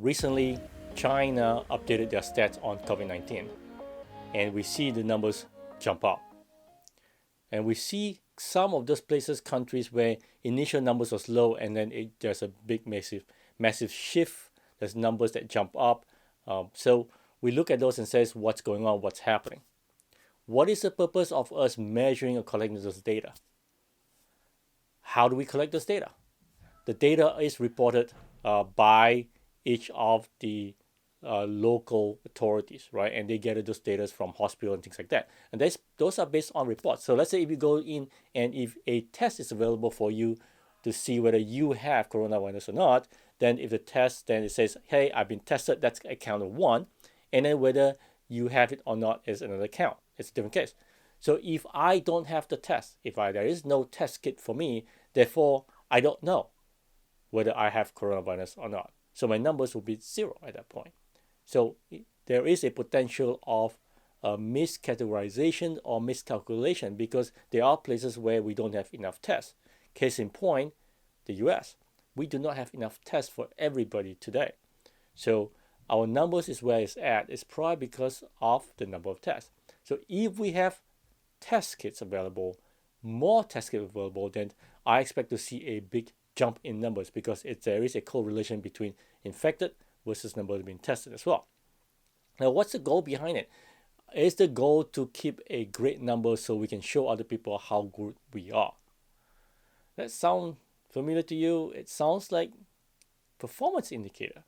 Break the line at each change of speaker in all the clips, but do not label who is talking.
Recently, China updated their stats on COVID-19, and we see the numbers jump up. And we see some of those places, countries where initial numbers was low, and then there's a big, massive shift. There's numbers that jump up. So we look at those and says, what's going on? What's happening? What is the purpose of us measuring or collecting those data? How do we collect this data? The data is reported by each of the local authorities, right? And they gather those data from hospital and things like that. And those are based on reports. So let's say if you go in and if a test is available for you to see whether you have coronavirus or not, then if the test then it says, hey, I've been tested, that's account of one. And then whether you have it or not is another count. It's a different case. So if I don't have the test, there is no test kit for me, therefore I don't know whether I have coronavirus or not. So my numbers will be zero at that point. So there is a potential of a miscategorization or miscalculation because there are places where we don't have enough tests. Case in point, the US. We do not have enough tests for everybody today. So our numbers is where it's at. It's probably because of the number of tests. So if we have test kits available, more test kits available, then I expect to see a big jump in numbers because there is a correlation between infected versus numbers being tested as well. Now, what's the goal behind it? Is the goal to keep a great number so we can show other people how good we are? That sound familiar to you? It sounds like performance indicator.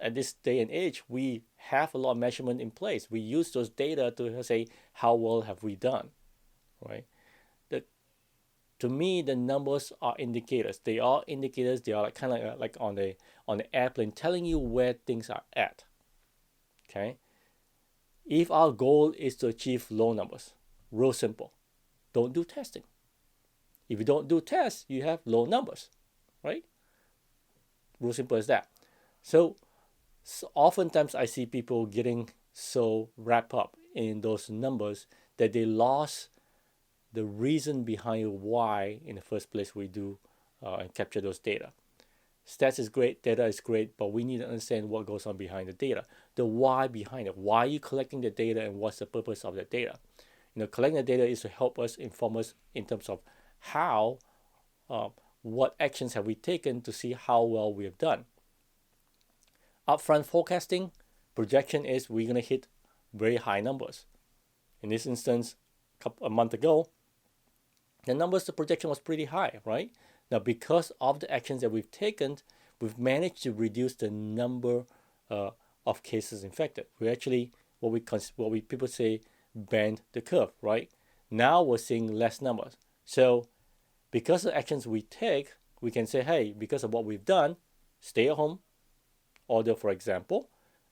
At this day and age, we have a lot of measurement in place. We use those data to say how well have we done, right? To me, the numbers are indicators. They are indicators. They are kind of like on the airplane, telling you where things are at. Okay. If our goal is to achieve low numbers, real simple, don't do testing. If you don't do tests, you have low numbers, right? Real simple as that. So oftentimes I see people getting so wrapped up in those numbers that they lost the reason behind why in the first place we do and capture those data. Stats is great, data is great, but we need to understand what goes on behind the data, the why behind it. Why are you collecting the data and what's the purpose of that data? Collecting the data is to help us, inform us in terms of how, what actions have we taken to see how well we have done. Upfront forecasting, projection is we're going to hit very high numbers. In this instance, a month ago, the projection was pretty high, right? Now, because of the actions that we've taken, we've managed to reduce the number of cases infected. We actually, what we people say, bend the curve, right? Now we're seeing less numbers. So, because of the actions we take, we can say, hey, because of what we've done, stay at home order, for example,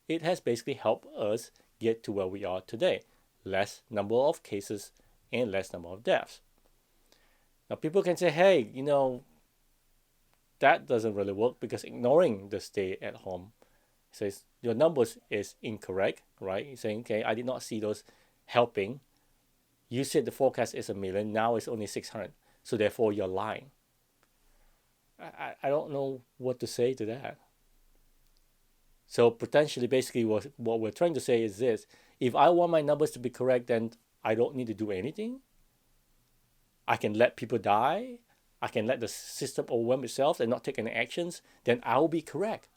it has basically helped us get to where we are today. Less number of cases and less number of deaths. Now, people can say, hey, that doesn't really work because ignoring the stay at home says your numbers is incorrect, right? You're saying, okay, I did not see those helping. You said the forecast is 1 million, now it's only 600. So therefore, you're lying. I don't know what to say to that. So potentially, basically, what we're trying to say is this. If I want my numbers to be correct, then I don't need to do anything. I can let people die. I can let the system overwhelm itself and not take any actions. Then I will be correct.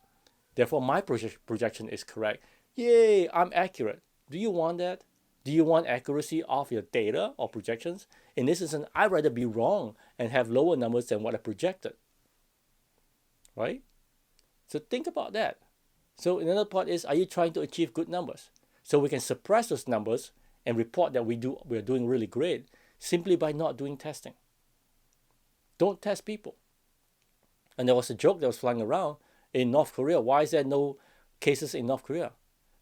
Therefore, my projection is correct. Yay, I'm accurate. Do you want that? Do you want accuracy of your data or projections? In this instance, I'd rather be wrong and have lower numbers than what I projected. Right? So think about that. So another part is, are you trying to achieve good numbers? So we can suppress those numbers and report that we're doing really great simply by not doing testing. Don't test people. And there was a joke that was flying around in North Korea. Why is there no cases in North Korea?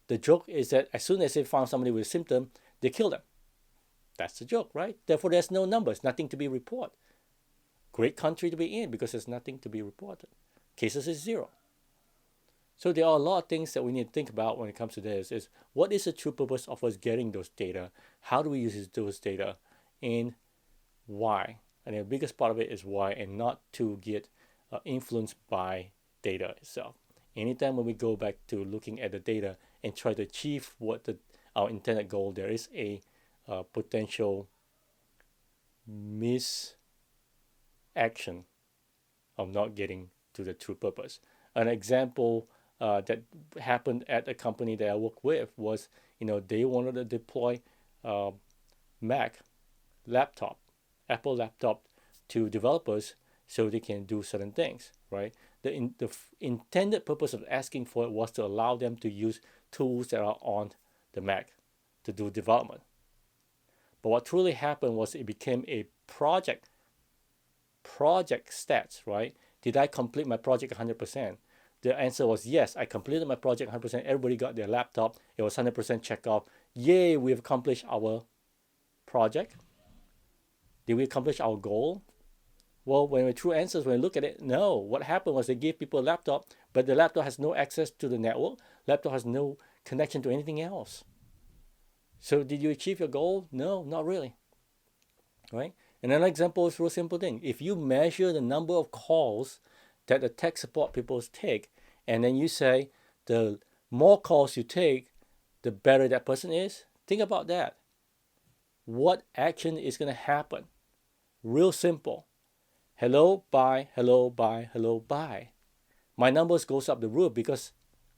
The joke is that as soon as they found somebody with a symptom, they kill them. That's the joke, right? Therefore, there's no numbers, nothing to be reported. Great country to be in because there's nothing to be reported. Cases is zero. So there are a lot of things that we need to think about when it comes to this. Is what is the true purpose of us getting those data? How do we use those data? And why? And the biggest part of it is why, and not to get influenced by data itself. Anytime when we go back to looking at the data and try to achieve what our intended goal, there is a potential misaction of not getting to the true purpose. An example that happened at a company that I work with was, they wanted to deploy Mac laptop, Apple laptop to developers so they can do certain things, right? The intended purpose of asking for it was to allow them to use tools that are on the Mac to do development. But what truly happened was it became a project stats, right? Did I complete my project 100%? The answer was yes, I completed my project 100%. Everybody got their laptop. It was 100% check off. Yay, we've accomplished our project. Did we accomplish our goal? Well, when we true answers, when we look at it, no. What happened was they gave people a laptop, but the laptop has no access to the network. Laptop has no connection to anything else. So did you achieve your goal? No, not really. Right? Another example is a real simple thing. If you measure the number of calls that the tech support people take, and then you say the more calls you take, the better that person is, think about that. What action is going to happen? Real simple. Hello, bye, hello, bye, hello, bye. My numbers goes up the roof because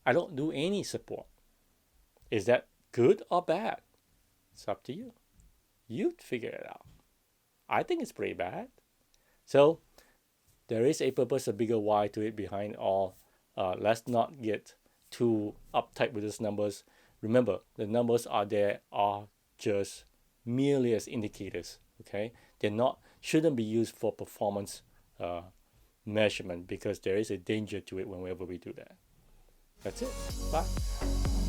I don't do any support. Is that good or bad? It's up to you. You figure it out. I think it's pretty bad. So there is a purpose, a bigger why to it behind all. Let's not get too uptight with these numbers. Remember, the numbers are just merely as indicators. Okay, shouldn't be used for performance measurement because there is a danger to it whenever we do that. That's it. Bye.